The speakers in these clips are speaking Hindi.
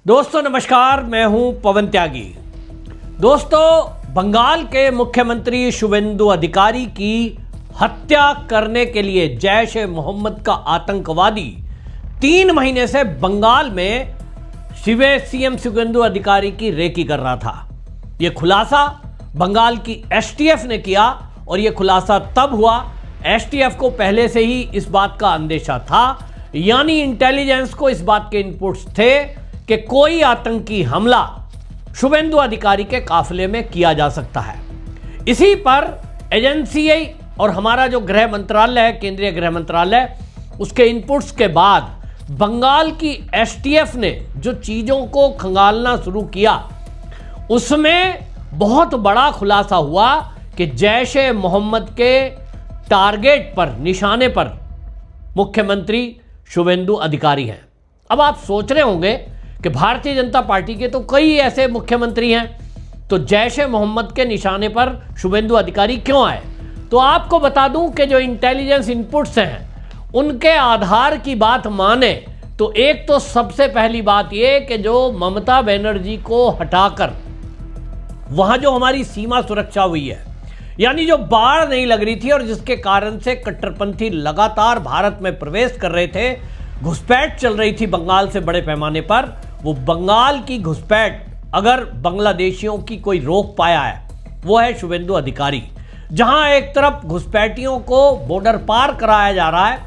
दोस्तों नमस्कार, मैं हूं पवन त्यागी। दोस्तों, बंगाल के मुख्यमंत्री शुवेंदु अधिकारी की हत्या करने के लिए जैश ए मोहम्मद का आतंकवादी 3 महीने से बंगाल में सीएम शुवेंदु अधिकारी की रेकी कर रहा था। यह खुलासा बंगाल की एसटीएफ ने किया और यह खुलासा तब हुआ, एसटीएफ को पहले से ही इस बात का अंदेशा था, यानी इंटेलिजेंस को इस बात के इनपुट्स थे कि कोई आतंकी हमला शुवेंदु अधिकारी के काफिले में किया जा सकता है। इसी पर एजेंसी और हमारा जो गृह मंत्रालय है, केंद्रीय गृह मंत्रालय, उसके इनपुट्स के बाद बंगाल की एसटीएफ ने जो चीजों को खंगालना शुरू किया, उसमें बहुत बड़ा खुलासा हुआ कि जैश ए मोहम्मद के टारगेट पर, निशाने पर मुख्यमंत्री शुवेंदु अधिकारी हैं। अब आप सोच रहे होंगे कि भारतीय जनता पार्टी के तो कई ऐसे मुख्यमंत्री हैं, तो जैश ए मोहम्मद के निशाने पर शुवेंदु अधिकारी क्यों आए? तो आपको बता दूं कि जो इंटेलिजेंस इनपुट्स हैं, उनके आधार की बात माने तो एक तो सबसे पहली बात यह कि जो ममता बनर्जी को हटाकर वहां जो हमारी सीमा सुरक्षा हुई है, यानी जो बाढ़ नहीं लग रही थी और जिसके कारण से कट्टरपंथी लगातार भारत में प्रवेश कर रहे थे, घुसपैठ चल रही थी बंगाल से बड़े पैमाने पर, वो बंगाल की घुसपैठ अगर बांग्लादेशियों की कोई रोक पाया है वो है शुवेंदु अधिकारी। जहां एक तरफ घुसपैठियों को बॉर्डर पार कराया जा रहा है,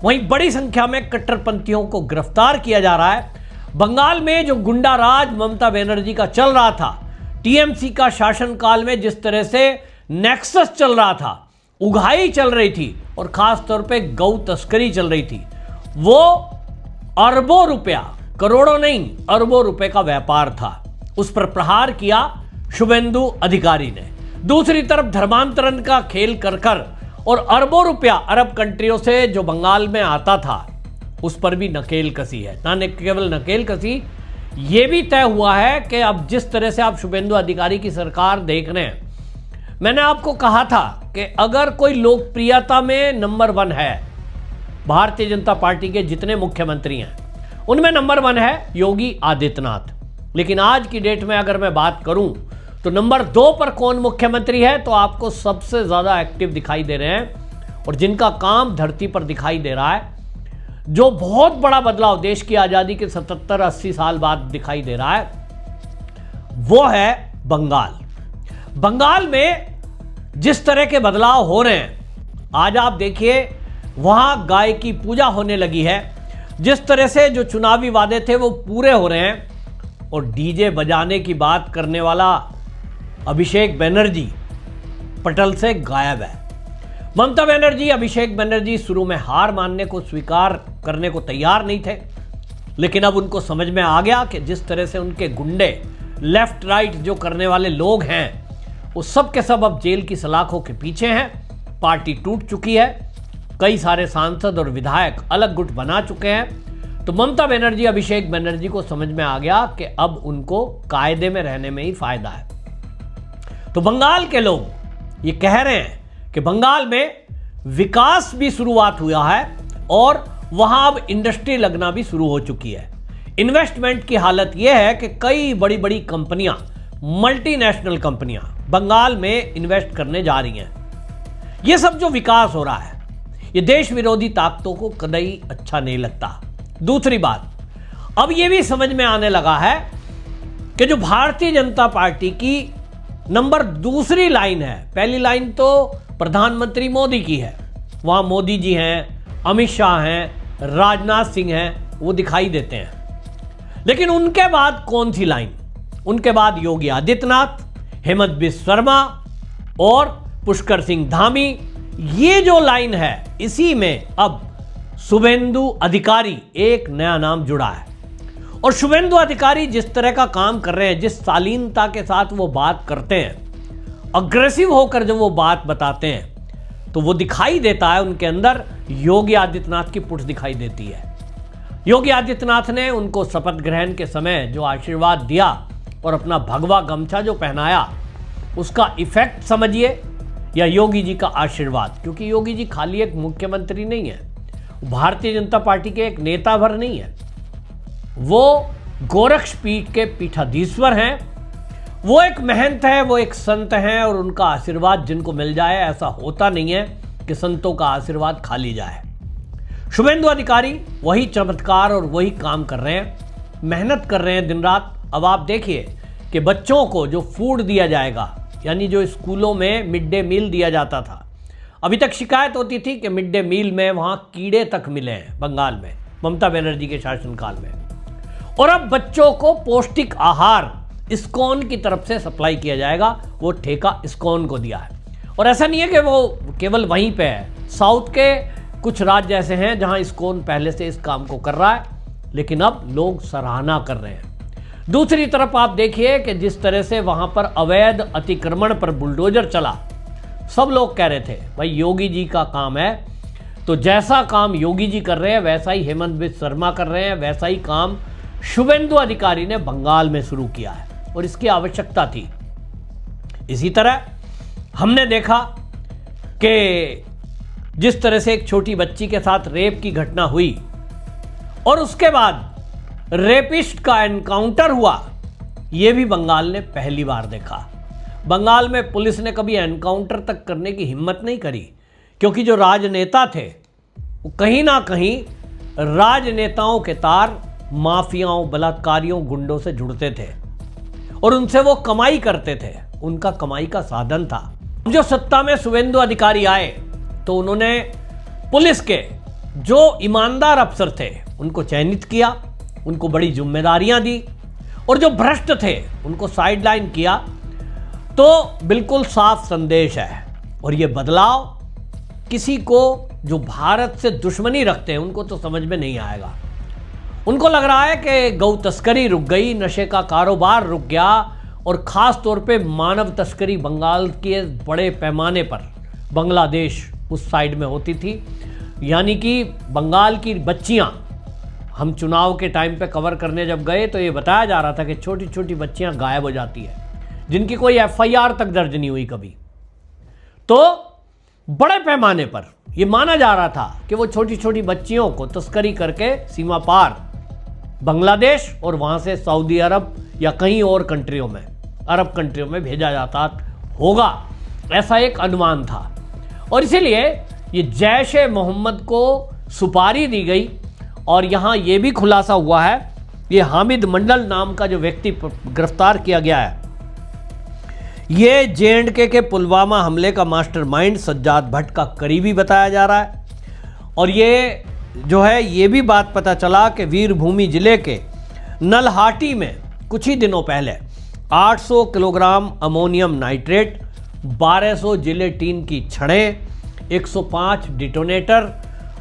वहीं बड़ी संख्या में कट्टरपंथियों को गिरफ्तार किया जा रहा है। बंगाल में जो गुंडा राज ममता बनर्जी का चल रहा था, टीएमसी का शासनकाल में जिस तरह से नेक्सस चल रहा था, उगाही चल रही थी और खास तौर पे गौ तस्करी चल रही थी, वो अरबों रुपया, करोड़ों नहीं अरबों रुपए का व्यापार था। उस पर प्रहार किया शुवेंदु अधिकारी ने। दूसरी तरफ धर्मांतरण का खेल कर और अरबों रुपया अरब कंट्रियों से जो बंगाल में आता था, उस पर भी नकेल कसी है। ना केवल नकेल कसी, यह भी तय हुआ है कि अब जिस तरह से आप शुवेंदु अधिकारी की सरकार देख रहे हैं, मैंने आपको कहा था कि अगर कोई लोकप्रियता में नंबर 1 है, भारतीय जनता पार्टी के जितने मुख्यमंत्री हैं उनमें नंबर 1 है योगी आदित्यनाथ। लेकिन आज की डेट में अगर मैं बात करूं तो नंबर 2 पर कौन मुख्यमंत्री है, तो आपको सबसे ज्यादा एक्टिव दिखाई दे रहे हैं और जिनका काम धरती पर दिखाई दे रहा है, जो बहुत बड़ा बदलाव देश की आजादी के 77-80 साल बाद दिखाई दे रहा है, वो है बंगाल। बंगाल में जिस तरह के बदलाव हो रहे हैं, आज आप देखिए वहां गाय की पूजा होने लगी है, जिस तरह से जो चुनावी वादे थे वो पूरे हो रहे हैं, और डीजे बजाने की बात करने वाला अभिषेक बनर्जी पटल से गायब है। ममता बनर्जी, अभिषेक बनर्जी शुरू में हार मानने को, स्वीकार करने को तैयार नहीं थे, लेकिन अब उनको समझ में आ गया कि जिस तरह से उनके गुंडे, लेफ्ट राइट जो करने वाले लोग हैं, वो सब के सब अब जेल की सलाखों के पीछे हैं। पार्टी टूट चुकी है, कई सारे सांसद और विधायक अलग गुट बना चुके हैं। तो ममता बनर्जी, अभिषेक बनर्जी को समझ में आ गया कि अब उनको कायदे में रहने में ही फायदा है। तो बंगाल के लोग ये कह रहे हैं कि बंगाल में विकास भी शुरुआत हुआ है और वहां अब इंडस्ट्री लगना भी शुरू हो चुकी है। इन्वेस्टमेंट की हालत यह है कि कई बड़ी बड़ी कंपनियां, मल्टीनेशनल कंपनियां बंगाल में इन्वेस्ट करने जा रही हैं। यह सब जो विकास हो रहा है, ये देश विरोधी ताकतों को कतई अच्छा नहीं लगता। दूसरी बात, अब यह भी समझ में आने लगा है कि जो भारतीय जनता पार्टी की नंबर 2 लाइन है, पहली लाइन तो प्रधानमंत्री मोदी की है, वहां मोदी जी हैं, अमित शाह हैं, राजनाथ सिंह हैं, वो दिखाई देते हैं। लेकिन उनके बाद कौन सी लाइन? उनके बाद योगी आदित्यनाथ, हेमंत बिस्वा शर्मा और पुष्कर सिंह धामी, ये जो लाइन है, इसी में अब शुवेंदु अधिकारी एक नया नाम जुड़ा है। और शुवेंदु अधिकारी जिस तरह का काम कर रहे हैं, जिस शालीनता के साथ वो बात करते हैं, अग्रेसिव होकर जब वो बात बताते हैं, तो वो दिखाई देता है उनके अंदर योगी आदित्यनाथ की पुट दिखाई देती है। योगी आदित्यनाथ ने उनको शपथ ग्रहण के समय जो आशीर्वाद दिया और अपना भगवा गमछा जो पहनाया, उसका इफेक्ट समझिए, या योगी जी का आशीर्वाद। क्योंकि योगी जी खाली एक मुख्यमंत्री नहीं है, भारतीय जनता पार्टी के एक नेता भर नहीं है, वो गोरक्षपीठ के पीठाधीश्वर हैं, वो एक महंत है, वो एक संत हैं और उनका आशीर्वाद जिनको मिल जाए, ऐसा होता नहीं है कि संतों का आशीर्वाद खाली जाए। शुभेंदु अधिकारी वही चमत्कार और वही काम कर रहे हैं, मेहनत कर रहे हैं दिन रात। अब आप देखिए कि बच्चों को जो फूड दिया जाएगा, यानी जो स्कूलों में मिड डे मील दिया जाता था, अभी तक शिकायत होती थी कि मिड डे मील में वहां कीड़े तक मिले हैं बंगाल में, ममता बनर्जी के शासनकाल में। और अब बच्चों को पौष्टिक आहार इस्कॉन की तरफ से सप्लाई किया जाएगा, वो ठेका इस्कॉन को दिया है। और ऐसा नहीं है कि वो केवल वहीं पे है, साउथ के कुछ राज्य ऐसे हैं जहां इस्कॉन पहले से इस काम को कर रहा है, लेकिन अब लोग सराहना कर रहे हैं। दूसरी तरफ आप देखिए कि जिस तरह से वहां पर अवैध अतिक्रमण पर बुलडोजर चला, सब लोग कह रहे थे भाई योगी जी का काम है, तो जैसा काम योगी जी कर रहे हैं वैसा ही हेमंत बिस्वा शर्मा कर रहे हैं, वैसा ही काम शुभेंदु अधिकारी ने बंगाल में शुरू किया है और इसकी आवश्यकता थी। इसी तरह हमने देखा कि जिस तरह से एक छोटी बच्ची के साथ रेप की घटना हुई और उसके बाद रेपिस्ट का एनकाउंटर हुआ, यह भी बंगाल ने पहली बार देखा। बंगाल में पुलिस ने कभी एनकाउंटर तक करने की हिम्मत नहीं करी, क्योंकि जो राजनेता थे वो कहीं ना कहीं राजनेताओं के तार माफियाओं, बलात्कारियों, गुंडों से जुड़ते थे और उनसे वो कमाई करते थे, उनका कमाई का साधन था। जो सत्ता में शुभेंदु अधिकारी आए तो उन्होंने पुलिस के जो ईमानदार अफसर थे उनको चयनित किया, उनको बड़ी जिम्मेदारियां दी और जो भ्रष्ट थे उनको साइडलाइन किया। तो बिल्कुल साफ संदेश है। और ये बदलाव किसी को जो भारत से दुश्मनी रखते हैं उनको तो समझ में नहीं आएगा। उनको लग रहा है कि गौ तस्करी रुक गई, नशे का कारोबार रुक गया और ख़ास तौर पे मानव तस्करी बंगाल के बड़े पैमाने पर, बांग्लादेश उस साइड में होती थी। यानी कि बंगाल की बच्चियां, हम चुनाव के टाइम पे कवर करने जब गए तो ये बताया जा रहा था कि छोटी छोटी बच्चियां गायब हो जाती है, जिनकी कोई एफआईआर तक दर्ज नहीं हुई कभी। तो बड़े पैमाने पर ये माना जा रहा था कि वो छोटी छोटी बच्चियों को तस्करी करके सीमा पार बांग्लादेश और वहां से सऊदी अरब या कहीं और कंट्रियों में, अरब कंट्रियों में भेजा जाता होगा, ऐसा एक अनुमान था। और इसीलिए ये जैश ए मोहम्मद को सुपारी दी गई और यहां ये भी खुलासा हुआ है, ये हामिद मंडल नाम का जो व्यक्ति गिरफ्तार किया गया है, ये जे.एंड.के के पुलवामा हमले का मास्टरमाइंड सज्जाद भट्ट का करीबी बताया जा रहा है। और ये जो है, ये भी बात पता चला कि वीरभूमि जिले के नलहाटी में कुछ ही दिनों पहले 800 किलोग्राम अमोनियम नाइट्रेट, 1200 जिलेटिन की छड़ें, 105 डिटोनेटर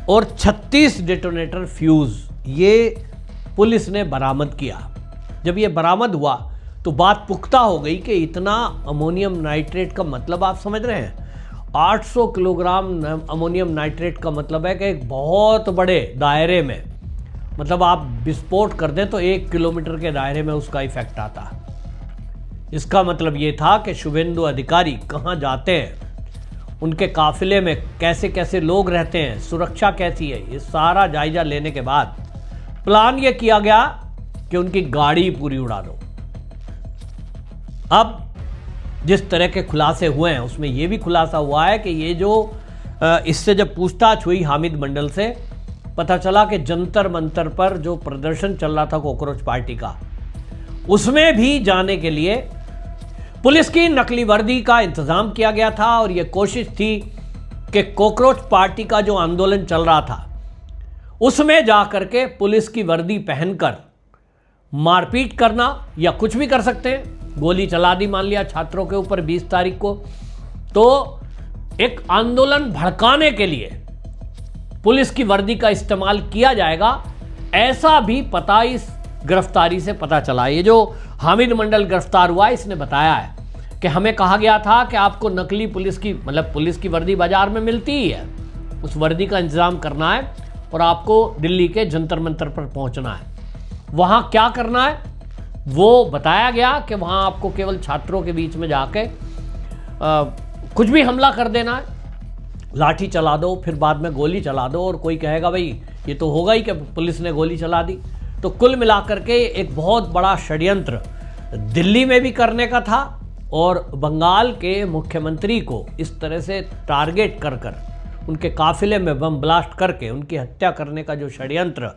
और 36 डिटोनेटर फ्यूज, ये पुलिस ने बरामद किया। जब ये बरामद हुआ तो बात पुख्ता हो गई कि इतना अमोनियम नाइट्रेट का मतलब आप समझ रहे हैं, 800 किलोग्राम अमोनियम नाइट्रेट का मतलब है कि एक बहुत बड़े दायरे में, मतलब आप विस्फोट कर दें तो 1 किलोमीटर के दायरे में उसका इफेक्ट आता। इसका मतलब ये था कि शुभेंदु अधिकारी कहाँ जाते हैं, उनके काफिले में कैसे कैसे लोग रहते हैं, सुरक्षा कैसी है, ये सारा जायजा लेने के बाद प्लान ये किया गया कि उनकी गाड़ी पूरी उड़ा दो। अब जिस तरह के खुलासे हुए हैं उसमें यह भी खुलासा हुआ है कि ये जो इससे जब पूछताछ हुई हामिद मंडल से, पता चला कि जंतर मंतर पर जो प्रदर्शन चल रहा था कॉकरोच पार्टी का, उसमें भी जाने के लिए पुलिस की नकली वर्दी का इंतजाम किया गया था। और यह कोशिश थी कि कॉकरोच पार्टी का जो आंदोलन चल रहा था उसमें जाकर के पुलिस की वर्दी पहनकर मारपीट करना, या कुछ भी कर सकते हैं, गोली चला दी मान लिया छात्रों के ऊपर 20 तारीख को, तो एक आंदोलन भड़काने के लिए पुलिस की वर्दी का इस्तेमाल किया जाएगा, ऐसा भी पता इस गिरफ्तारी से पता चला। ये जो हामिद मंडल गिरफ्तार हुआ, इसने बताया है कि हमें कहा गया था कि आपको नकली पुलिस की, मतलब पुलिस की वर्दी बाजार में मिलती ही है, उस वर्दी का इंतजाम करना है और आपको दिल्ली के जंतर मंतर पर पहुंचना है। वहां क्या करना है वो बताया गया कि वहां आपको केवल छात्रों के बीच में जाके कुछ भी हमला कर देना है, लाठी चला दो, फिर बाद में गोली चला दो, और कोई कहेगा भाई ये तो होगा ही कि पुलिस ने गोली चला दी, तो कुल मिलाकर के एक बहुत बड़ा षड्यंत्र दिल्ली में भी करने का था और बंगाल के मुख्यमंत्री को इस तरह से टारगेट कर कर उनके काफिले में बम ब्लास्ट करके उनकी हत्या करने का जो षड्यंत्र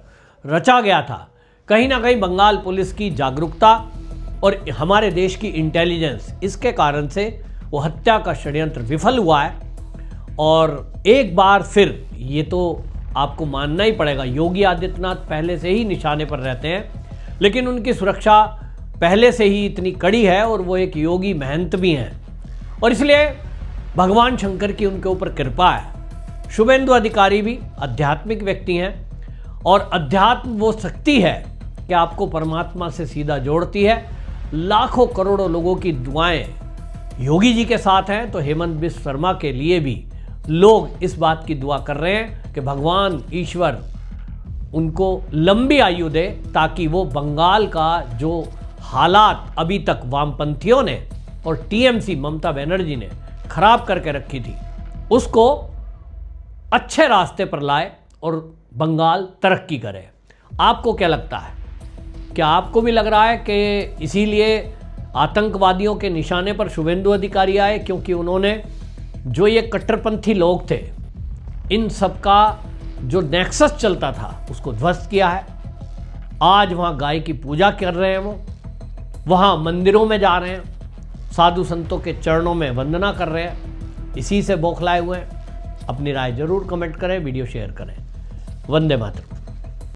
रचा गया था, कहीं ना कहीं बंगाल पुलिस की जागरूकता और हमारे देश की इंटेलिजेंस, इसके कारण से वो हत्या का षड्यंत्र विफल हुआ है। और एक बार फिर ये तो आपको मानना ही पड़ेगा, योगी आदित्यनाथ पहले से ही निशाने पर रहते हैं, लेकिन उनकी सुरक्षा पहले से ही इतनी कड़ी है और वो एक योगी महंत भी हैं और इसलिए भगवान शंकर की उनके ऊपर कृपा है। शुभेंदु अधिकारी भी आध्यात्मिक व्यक्ति हैं और अध्यात्म वो शक्ति है कि आपको परमात्मा से सीधा जोड़ती है। लाखों करोड़ों लोगों की दुआएं योगी जी के साथ हैं, तो हेमंत बिस्व शर्मा के लिए भी लोग इस बात की दुआ कर रहे हैं कि भगवान ईश्वर उनको लंबी आयु दे, ताकि वो बंगाल का जो हालात अभी तक वामपंथियों ने और टीएमसी ममता बनर्जी ने खराब करके रखी थी, उसको अच्छे रास्ते पर लाए और बंगाल तरक्की करे। आपको क्या लगता है? क्या आपको भी लग रहा है कि इसीलिए आतंकवादियों के निशाने पर शुभेंदु अधिकारी आए, क्योंकि उन्होंने जो ये कट्टरपंथी लोग थे, इन सब का जो नेक्सस चलता था उसको ध्वस्त किया है। आज वहाँ गाय की पूजा कर रहे हैं, वो वहाँ मंदिरों में जा रहे हैं, साधु संतों के चरणों में वंदना कर रहे हैं, इसी से बौखलाए हुए हैं। अपनी राय जरूर कमेंट करें, वीडियो शेयर करें। वंदे मातरम।